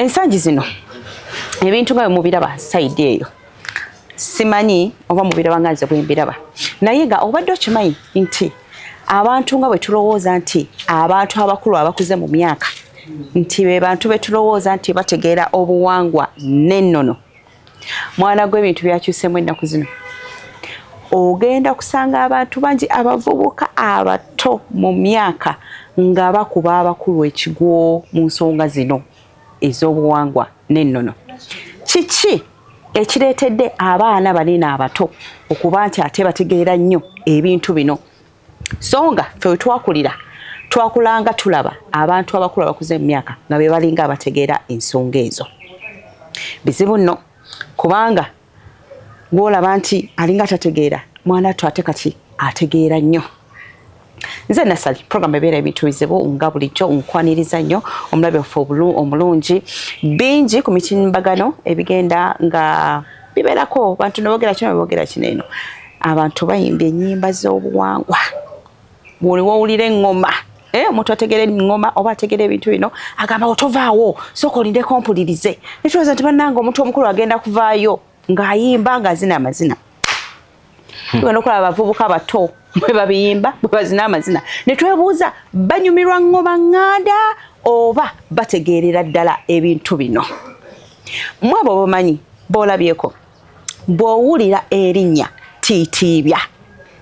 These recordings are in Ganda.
ensangi zino ebintu nga mubiraba side eyo simanyi oba mubiraba nga nze bwe mbiraba naye nga obadde okimanyi nti abantu nga bwe tulowooza nti abantu abakulu abakuze mu myaka nti be bantu be tulowooza nti bategeera obuwangwa n'ennono mwana gw'ebintu byakyuseemu ennaku zino ogenda kusanga abantu bangi abavubuka abato mu myaka nga bakuba abakulu ekigwo mu nsonga zino ez'obuwangwa n'ennono. Kiki ekireetedde abaana banene abato okuba nti ate bategeera nnyo ebintu bino? So nga ffe we twakulanga tulaba abantu abakulu abakuze mu myaka nga be balinga abategeera ensonga ezo. Bizibu nno kubanga gw'olaba nti alinga atategeera mwana attu ate kati ategeera nnyo. Nze Nasali program ebeera ebintu bizibu nga bulijjo nkwaniriza nnyo omulabe waffe omulungi bingi ku mitimbagano ebigenda nga bibeerako bantu nabogera kino bogera kino eno abantu bayimba ennyimba z'obuwangwa buli wowulira eŋŋoma omuntu ategeera eŋŋoma oba ategeera ebintu bino agamba otovaawo sooka olindeko mpulirize netulowooza nti bannanga omuntu omukulu agenda kuvaayo ng'ayimba ng'azina amazina. Tugenda okulaba abavubuka abato bwe babiyimba bwe bazina amazina ne twebuuza banyumirwa ŋŋoma ŋŋanda oba bategeerera ddala ebintu bino. Mwabo bomanyi boolabyeko bw'owulira erinnya Tiitiibya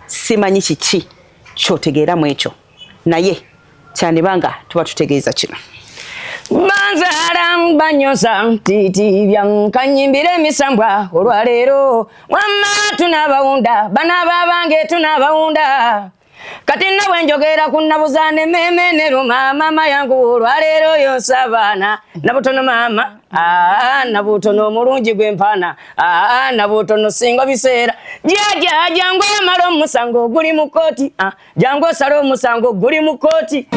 simanyi kiki ky'otegeeramu ekyo naye kyandibanga tuba tutegeeza kino. Banzara banyoza Tiitiibya nkanyimbira emisambwa olwaleero wamma tunabawunda bana babange tunabawunda kati nawe njogera ku nnabuzaane meme ne luma mama yangu olwaleero yonsa abaana nabutono mama nabutono omulungi gwempaana nabutono singa biseera jaja jangu amala omusango guli mu kooti jangu osala omusango guli mu kooti.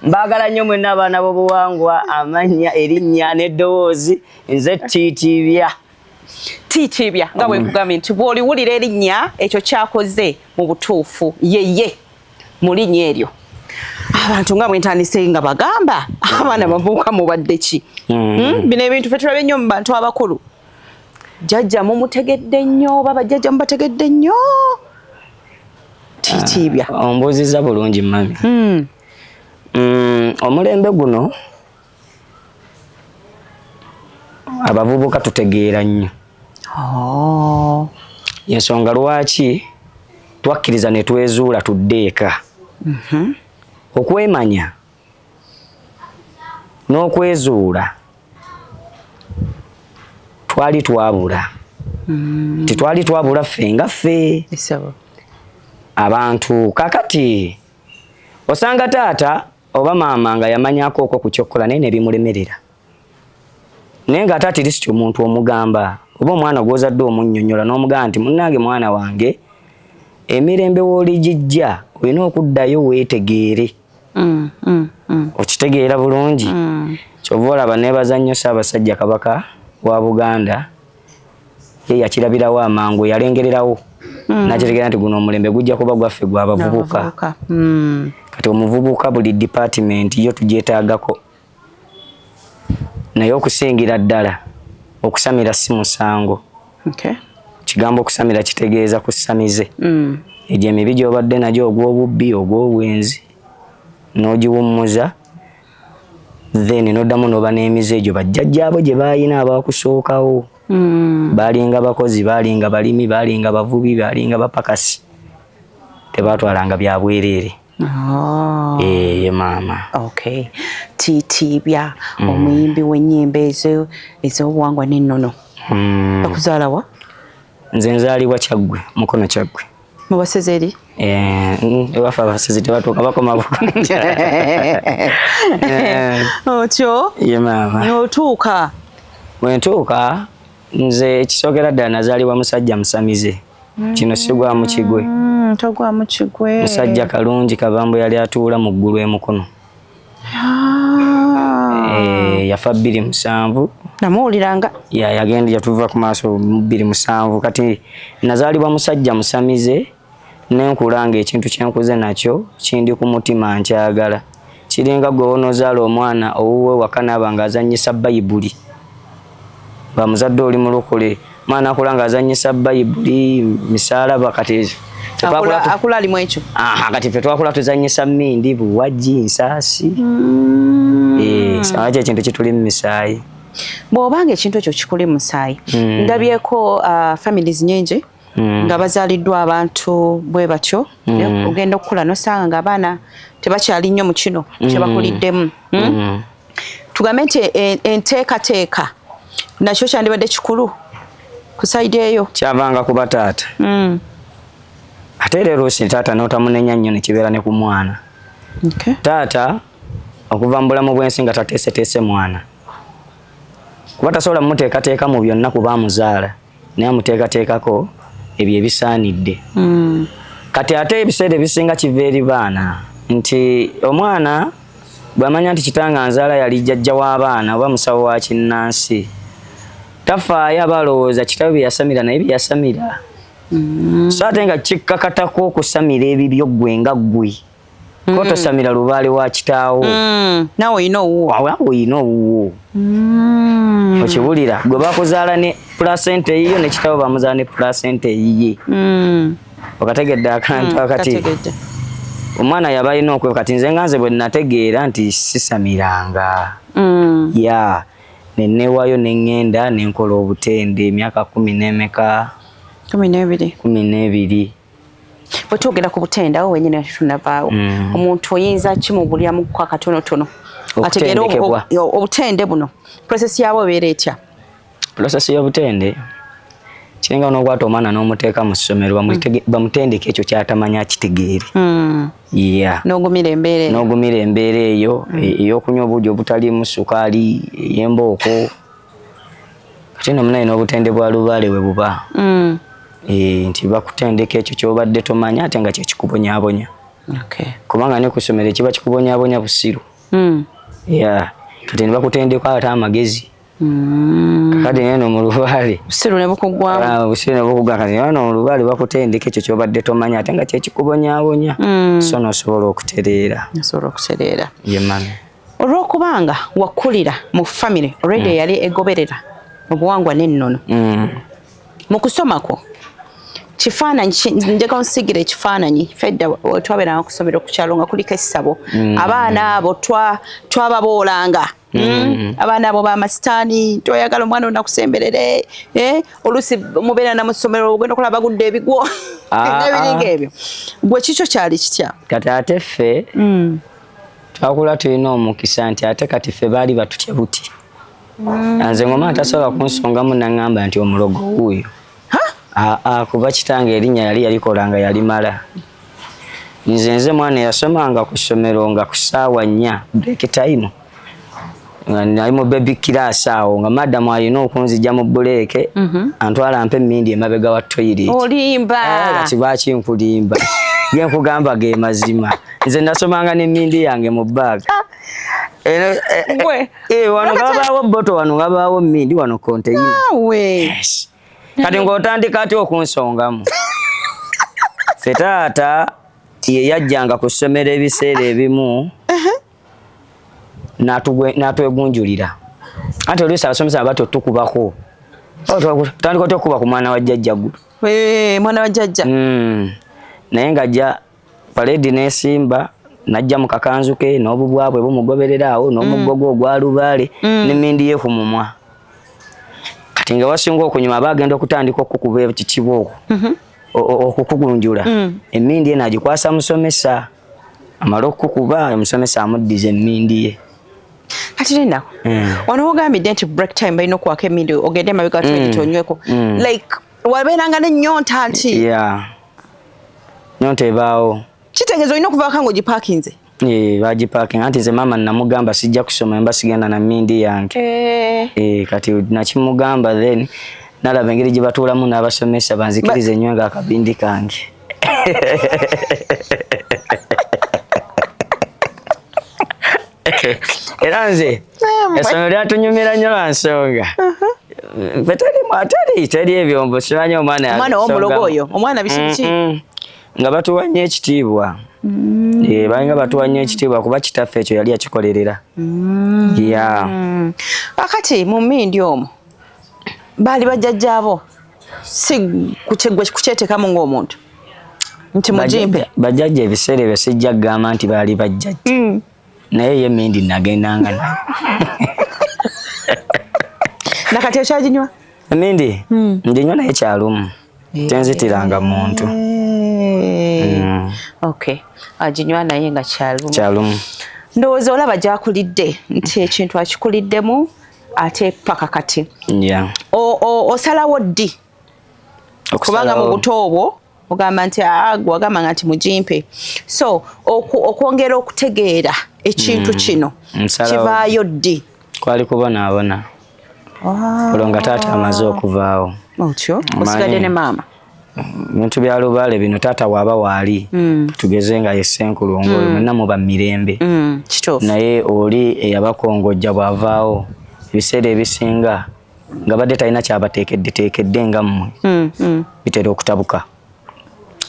Mbagala nnyo mwenna abaana b'obuwangwa amannya erinnya n'eddoboozi nze Tiitiibya. Tiitiibya nga bwe kugambye nti bw'oliwulira erinnya ekyo kyakoze mu butuufu yeye mu linnya eryo abantu nga bwe ntandise nga bagamba abaana bavubuka mubadde ki bino ebintu ffe tulabye nnyo mu bantu abakulu jjajja mumutegedde nnyo oba bajjajja mubategedde nnyo. Tiitiibya ombuuziza bulungi mami. Omulembe guno abavubuka tutegeera nnyo. Ensonga lwaki twakkiriza ne twezuula tudde eka. Okwemanya n'okwezuula twali twabula. Titwali twabula ffe nga ffe abantu kakati osanga taata oba maama nga yamanyako okwo ku kyokkola naye ne bimulemerera. Naye nga taata lisiti omuntu omugamba oba omwana gw'ozadde omunnyonnyola n'omugamba nti munnange mwana wange emirembe w'oligijja olina okuddayo weetegeere. Okitegeera bulungi. Kyova olaba neebaza nnyo Ssaabasajja Kabaka wa Buganda ye yakirabirawo amangu yalengererawo nakitegeera nti guno omulembe gujja kuba gwaffe gw'abavubuka. Kati omuvubuka buli department yo tugyetaagako naye okusingira ddala okusamira si musango. Kigambo okusamira kitegeeza kusamize. Egyo emibi gy'obadde nagyo ogw'obubbi ogw'obwenzi n'ogiwummuza then n'oddamu n'oba n'emize egyo bajjajjaabo gye baayina abakusookawo. Baalinga bakozi baalinga balimi baalinga bavubi baalinga bapakasi tebaatwalanga bya bwereere. Ye maama. Tiitiibya omuyimbi w'ennyimba ez'obuwangwa n'ennono. Akuzaala wa? Nze nzaalibwa Kyaggwe Mukono Kyaggwe. Mu Baseze eri? Ewaffe Abasezi tebatuuka bakoma buka. Otyo? Ye maama. N'otuuka? Bwe ntuuka nze ekisookera ddala nazaalibwa musajja musamize. Kino sigwamu kigwe. Togwamu kigwe. Musajja kalungi Kabambo yali atuula mu ggulu e Mukono. Yafa 2007. Namuwuliranga. Yagenda yatuva ku maaso 2007 kati nazaalibwa musajja musamize nenkulanga ekintu kyenkuze nakyo kindi ku mutima nkyagala kiringa gwe onozaala omwana owuwe wakana abanga azanyisa Bayibuli bamuzadde oli mulokole mwana akula nga azanyisa Bayibuli misalaba kati akula ali mwecho kati fe twakula tuzanyisa mmindi buwaji nsaasi sawaje ekintu kituli mu misaayi bw'obanga ekintu ekyo kikuli mu musaayi ndabyeko families nyingi nga bazaaliddwa abantu bwe batyo ogenda okukula nosanga nga abaana tebakyali nnyo mu kino kyebakuliddemu tugambe nti enteekateeka nakyo kyandibadde kikulu ku sayidi eyo kyavanga ku bataata ate era oluusi taata n'otamunenya nnyo ne kibeera ne ku mwana taata okuva mu bulamu bw'ensi nga tateeseteese mwana kuba tasobola mumuteekateeka mu byonna kuba amuzaala naye amuteekateekako ebyo ebisaanidde kati ate ebiseera ebisinga kiva eri baana nti omwana bw'amanya nti kitanga nzaala yali jjajja w'abaana oba musawo wa kinnansi tafaayo abalowooza kitabu bye yasamira naye bye yasamira so ate nga kikkakatako okusamira ebibyo ggwe nga ggwe ko tosamira lubaale wa kitaawo nawe olina owuwo okiwulira gwe bakuzaala ne placenta eyiyo ne kitaawo bamuzaala ne placenta eyiye okategedde akantu akati omwana yaba alina okwe kati nze nga nze bwe nategeera nti sisamiranga ya nenneewayo neŋŋenda nenkola obutende emyaka 10 n'emeka 12 bwe twogera ku butende awo wenyine tunavaawo omuntu oyinza kimubulyamu kwa katonotono ategeera obutende buno process yabwo ebeera etya process y'obutende kiringa n'okwata omwana n'omuteeka mu ssomero bamutendeka ekyo kyatamanya kitegeere n'ogumira embeera eyo ey'okunywa obuugi obutaliimu sukaali ey'embooko kati nno munaye n'obutende bwa lubaale we buba nti bakutendeka ekyo kyobadde tomanya ate nga kyekikubonyabonya kubanga ne ku ssomero ekiba kikubonyabonya busiru kati ne bakutendeka ate amagezi kati neno mu lubaale busiru ne bukugwa kati neno mu lubaale bakutendeka ekyo kyobadde tomanya ate nga kyekikubonyabonya so nosobola okutereera ye mami olw'okubanga wakulira mu family already yali egoberera obuwangwa n'ennono mu kusomako kifaananyi njeka onsigira ekifaananyi fedda twabeeranga kusomera ku kyalo nga kuliko essabo abaana abo twababoolanga abaana abo bamasitaani toyagala omwana onakusemberere oluusi mubeera na mu ssomero ogenda okola bagudde ebigwo n'ebiringa ebyo gwe kikyo kyali kitya kati ate ffe twakula tulina omukisa nti ate kati ffe baali batutya buti nze ng'omwana tasobola kunsongamu naŋŋamba nti omulogo wuuyo kuba kitange erinnya yali yalikolanga yalimala nze mwana yasomanga ku ssomero nga ku ssaawa 4 break time nga nali mu baby class awo nga madamu alina okunzijja mu buleeke antwala mpe emmindi emabega wa toilet olimba kati bakinkulimba ye nkugamba ge mazima nze nasomanga n'emmindi yange mu bag wano gabaawo boto wano gabaawo mmindi wano container kati ng'otandika ati okunsongamu ffe taata ye yajjanga ku ssomero ebiseera ebimu n'atwegunjulira anti oluusi abasomesa abato tukubako tandika otya okukuba ku mwana wa jjajja guno mwana wa jjajja naye ng'ajja paledi n'esimba najja mu kakanzu ke n'obubwabwe bumugoberera awo n'omugogo ogwa lubaale n'emmindi ye ku mumwa kati nga wasinga okunyuma bagenda okutandika okukuba ekikibo okukugunjula emmindi ye n'agikwasa musomesa amala okukuba omusomesa amuddiza emmindi ye kati nenda wano wogambidde nti break time balina okuwaka emmindi ogende emabega toilet onyweko like wabeeranga n'ennyonta nti nyonta ebaawo kitegeeza olina okuvaako nga ogipaakinze bagipaakinga anti nze maama namugamba sijja kusoma mba sigenda na mmindi yange kati nakimugamba then nalaba engeri gye batuulamu n'abasomesa banzikirize nywenga akabindi kange era nze essomero lyatunyumira nnyo lwa nsonga teri ebyombo simanyi omwana w'omulogo oyo omwana biki nga batuwa nnyo ekitiibwa Balinga batuwa nnyo ekitiibwa kuba kitaffe ekyo yali akikolerera. Akati mu Mindi omwo baali bajjajjaabo si kukyetekamu ng'omuntu nti mujimpe bajjajja ebiseera ebyo sijja kugamba nti baali bajjajja naye ye Mindi nagendanga naye. nakati okyaginywa Mindi nginywa naye kyalumu tenzitiranga muntu. Okay, aginywa naye nga kyalumu. Ndowooza olaba gyakulidde nti ekintu akikuliddemu ate paka kati osalawo ddi kubanga mu buto obwo ogamba nti wagambanga nti mujimpe so okwongera okutegeera ekintu kino kivaayo ddi? Kwali kubonaabona olwo nga taata amaze okuvaawo. Otyo osigadde ne maama? Bintu bya lubaale bino taata waaba waali tugeze nga yesenkulu ng'olwo mwenna muba mirembe. Naye oli eyabakongojja bw'avaawo ebiseera ebisinga nga badde talina kyabateekeddeteekedde nga mmwe bitera okutabuka.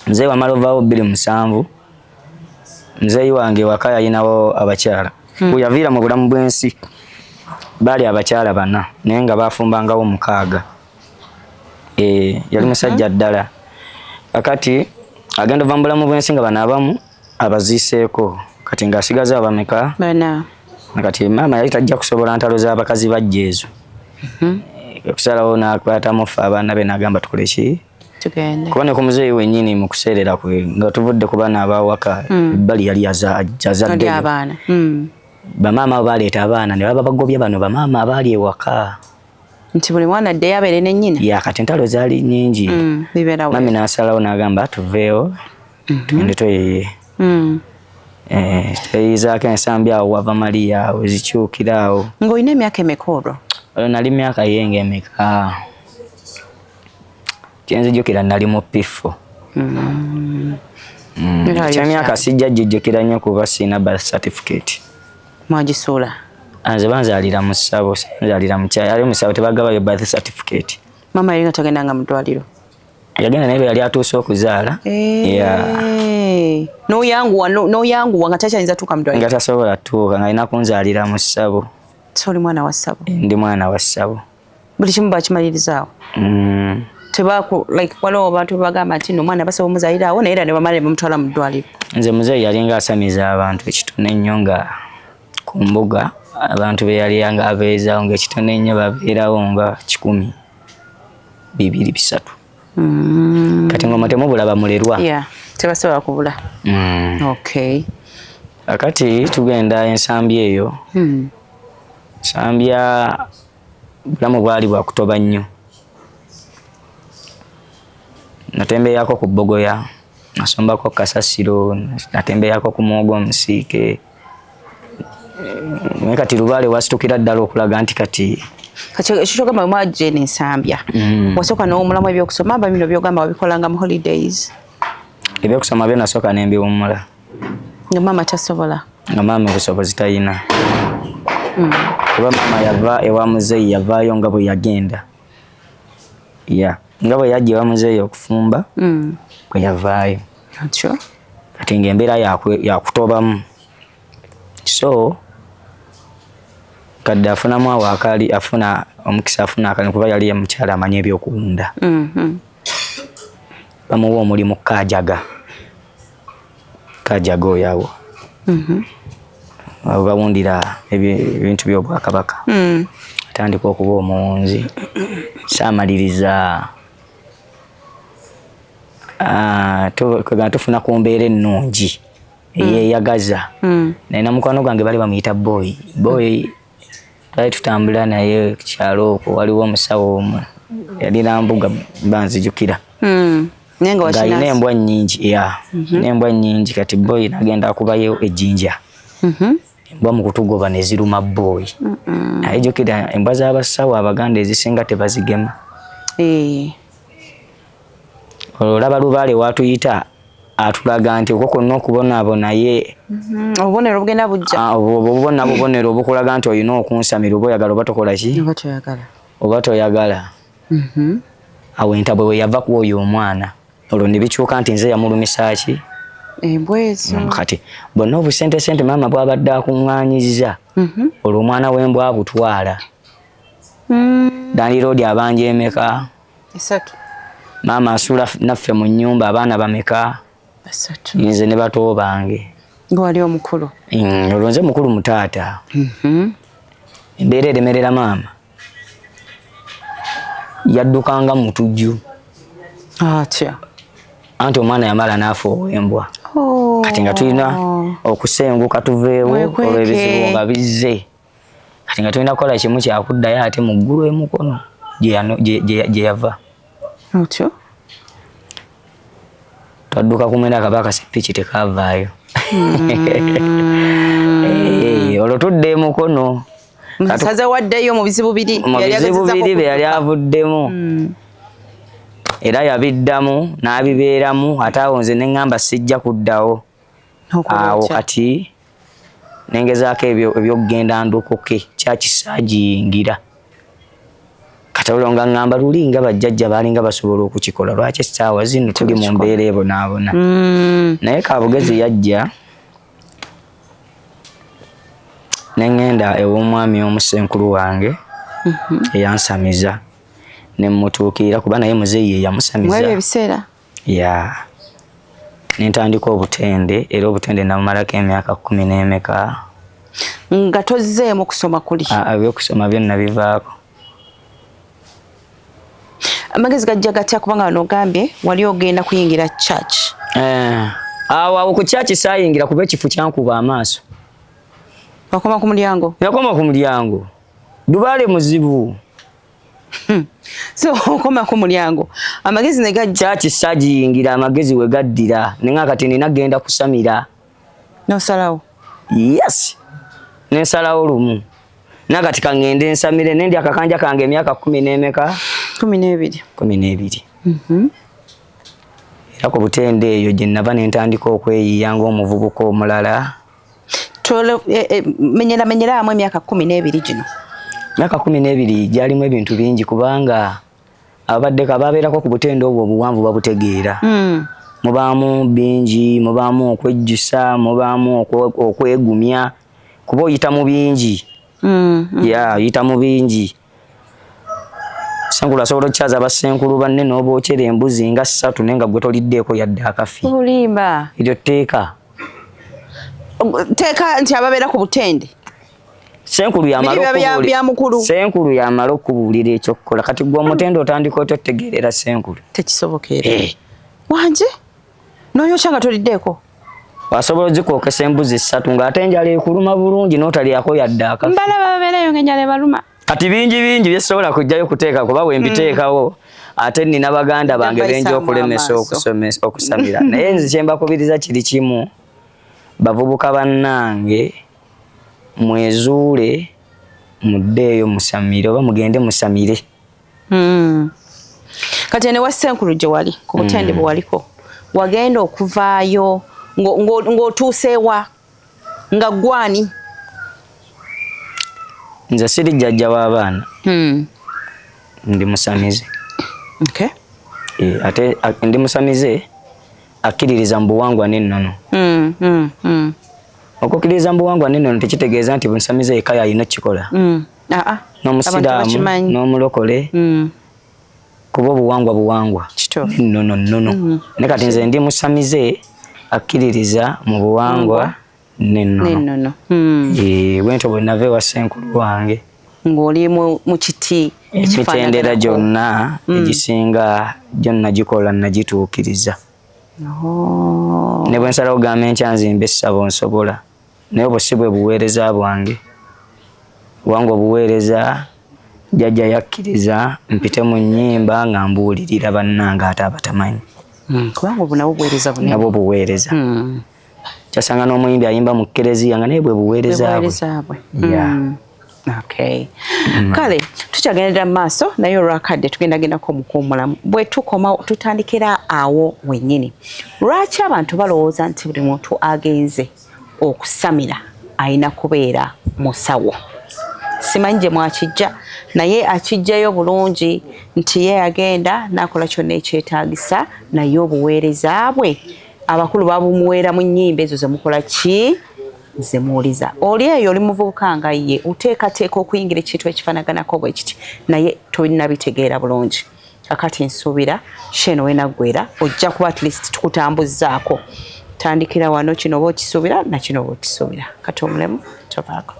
Nze wamala ovaawo 2007 nzeeyi wange waka yayinawo abakyala yaviira mu bulamu bw'ensi baali abakyala 4 naye nga baafumbangawo 6. Yali musajja ddala. Akati agenda ova mu bulamu bw'ensi nga bano abamu abaziiseeko kati ng'asigaze abameka kati maama yali tajja kusobola ntalo z'abakazi bajja ezo. Okusalawo n'akwatamu ffe abaana be n'agamba tukole ki kuba ne ku muzeeyi wennyini mu kuseerera kwe nga tuvudde ku baana abawaka ebbali yali yazaddeyo bamaama abo baleeta abaana ne baba bagobya bano bamaama abaali ewaka nti buli mwana addeyo abeere ne nnyina. Kati entalo zaali nnyingi mami n'asalawo n'agamba tuveewo tugende tweyeye. Tweyizaako ensambi awo wava Mariya wezikyukira awo. Ng'olina emyaka emeka olwo? Nali myaka yenga emeka kyenzijjukira nali mu P4. Kyemyaka sijja gijjukira nnyo kuba sina birth certificate. Mwagisuula? Nze banzaalira mu ssabo nzaalira mu kyalo ali mu ssabo tebagabayo birth certificate. Maama yali nga tagendanga mu ddwaliro? Yagenda naye yali atuuse okuzaala. N'oyanguwa nga takyayinza tuuka mu ddwaliro? Nga tasobola tuuka nga alina kunzaalira mu ssabo. So oli mwana wa ssabo? Ndi mwana wa ssabo. Buli kimu bakimalirizaawo? Waliwo abantu bagamba nti omwana basaba omuzaalira awo naye era ne bamala ne bamutwala mu ddwaliro. Nze muzeeyi yalinga asamiza abantu ekitono ennyo nga ku mbuga abantu be yali nga abeezaawo ng'ekitono ennyo babeerawo nga 100, 2, 3. Kati ng'omwo temubula bamulerwa. Tebasobola kubula. Okay. Akati tugenda ensambi eyo. Nsambya bulamu bwali bwa kutoba nnyo. Natembeeyako ku Bbogoya, nasombako Kasasiro, natembeeyako ku Mwogo Omusiike. Naye kati lubaale wasitukira ddala okulaga nti kati ekyogamba mwajja n'ensambya wasooka n'owummulamu ebyokusoma aba bino byogamba wabikolanga mu holidays? Ebyokusoma byo nasooka n'embiwummula. Nga maama tasobola? Nga maama obusobozi talina. Kuba maama yava ewa muzeeyi yavaayo nga bwe yagenda. Nga bwe yajja ewa muzeeyi okufumba bwe yavaayo. Kati ng'embeera yakutobamu. So kadde afunamu awo akali afuna omukisa afuna akali kuba yali mukyala amanya ebyokuwunda. Bamuwa omulimu Kajaga oyo awo. Bawundira ebintu by'Obwakabaka. Atandika okuba omuwunzi. Saamaliriza. Tufuna ku mbeera ennungi eyeeyagaza. Naye na mukwano gwange bali bamuyita Boy. Twali tutambula naye ku kyalo okwo waliwo omusawo omu yalina mbuga banzijukira. Ng'alina embwa nnyingi. N'embwa nnyingi kati Boy n'agenda akubayo ejjinja. Embwa mu kutugoba ne ziruma Boy. Ayijukira embwa z'abasawo Abaganda ezisinga tebazigema. Olaba lubaale watuyita atulaga nti okwo konna okubonaabona ye obubonero bugenda bujja. Obubonero obukulaga nti olina okunsamira oba oyagala oba tokola ki? Oba toyagala. Awo entabwe we yava ku oyo omwana olwo ne bikyuka nti nze yamulumisa ki? embwezo kati bonna obusente maama bwabadde akuŋŋaanyiza olwo omwana w'embwa abutwala Dani Road abanja emeka 3 maama asula naffe mu nnyumba abaana bameka 3 nze ne bato bange ng'oli omukulu olwo nze mukulu mu taata embeera eremerera maama yaddukanga mutujju atya anti omwana yamala n'afa ow'embwa kati nga tulina okusenguka tuveewo olw'ebizibu nga bizze kati nga tulina kukola kimu kyakuddayo ate mu ggulu emukono gye yava otyo twadduka kumwenda akaba akasepiki tekavaayo olwo tudde emukono saze waddeyo mu bizibu biri bye yali avuddemu era yabiddamu n'abibeeramu ate awo nze neŋŋamba sijja kuddawo awo kati nengezaako ebyokugenda ndokoke kyakisagiyingira kati olwo nga ŋŋamba luli nga bajjajja baalinga basobola okukikola lwaki essaawa zino tuli mu mbeera ebonaabona naye Kabugezi yajja neŋŋenda ew'omwami omusenkulu wange eyansamiza nemutuukirira kuba naye muzeeyi eyamusamiza mwebyo ebiseera ya nentandika obutende era obutende nabumalako emyaka 10 n'emeka nga tozzeemu kusoma kuli ebyokusoma byonna bivaako amagezi gajja gatya kubanga wano ogambye wali ogenda kuyingira church awo ku church saayingira kuba ekifu kyankuba amaaso wakoma ku mulyango nakoma ku mulyango Dubaale muzibu so okoma ku mulyango amagezi ne gajja church sagiyingira amagezi we gaddira nenga kati nina genda kusamira nosalawo yes nensalawo lumu nakati kangende nsamire nendi akakanja kange emyaka 10 n'emeka 12 era ku butende eyo gye nava nentandika okweyiyanga omuvubuka omulala menyera amwe emyaka 12 gino myaka 12 gyalimu ebintu bingi kubanga abadde kababeerako ku butende obwo obuwanvu babutegeera mubaamu bingi mubaamu okwejjusa mubaamu okwegumya kuba oyita mu bingi oyita mu bingi senkulu asobola okukyaza abasenkulu banne n'obookera embuzi nga 3 naye nga gwe toliddeeko yadde akafi obulimba eryo teeka nti ababeera ku butende senkulu yamala okubuulira ekyokukola kati gwe omutende otandika ototegeerera senkulu tekisobokeera wanje noyokya nga toliddeeko wasobola ozikookesa embuzi 3 ng'ate enjala ekuluma bulungi n'otalyako yadde akafi mbalaba babeerayo ng'enjala ebaluma kati bingi byesobola kujjayo kuteeka kuba wembiteekawo ate nina baganda bange benja okulemesa okusamira naye nze kyembakubiriza kiri kimu bavubuka bannange mwezuule muddeeyo musamire oba mugende musamire kati ne wasenkulu gye wali ku butende bwe waliko wagenda okuvaayo ng'otuuseewa nga gwani nze siri jjajja w'abaana ndi musamize ate ndi musamize akkiririza mu buwangwa n'ennono okukkiririza mu buwangwa n'ennono tekitegeeza nti musamize eka yalina okukikola n'omusiraamu n'omulokole kuba obuwangwa nnono ne kati nze ndi musamize akkiririza mu buwangwa n'ennono bwentyo bwe nava ewa senkulu wange ng'oli mu kiti emitendera gyonna egisinga gyonna gikola nagituukiriza ne bwe nsala okugamba enkya nzimba essabo nsobola naye obwo si bwe buweereza bwange bwange obuweereza jjajja yakkiriza mpite mu nnyimba nga mbuulirira bannange ate abatamanyi kubanga obwo nabwo buweereza kyasanga n'omuyimbi ayimba mu kereziya nga naye bwe buweereza bwe kale tukyagendera mu maaso naye olwakadde tugendagendako omukuumulamu bwe tukoma tutandikira awo wennyini lwaki abantu balowooza nti buli muntu agenze okusamira alina kubeera musawo simanyi gye mwakijja naye akijjayo bulungi nti ye agenda n'akola kyonna ekyetaagisa naye obuweereza bwe abakulu babumuweera mu nnyimba ezo zemukola ki zemuwuliza. Oli eyo oli muvubuka nga ye oteekateeka okuyingira ekintu ekifaanaganako bwe kiti naye tonnabitegeera bulungi. Kakati nsuubira Shane Wenaggwera ojja kuba at least tukutambuzzaako. Tandikira wano kino oba okisuubira na kino oba okisuubira. Kati omulemu tovaako.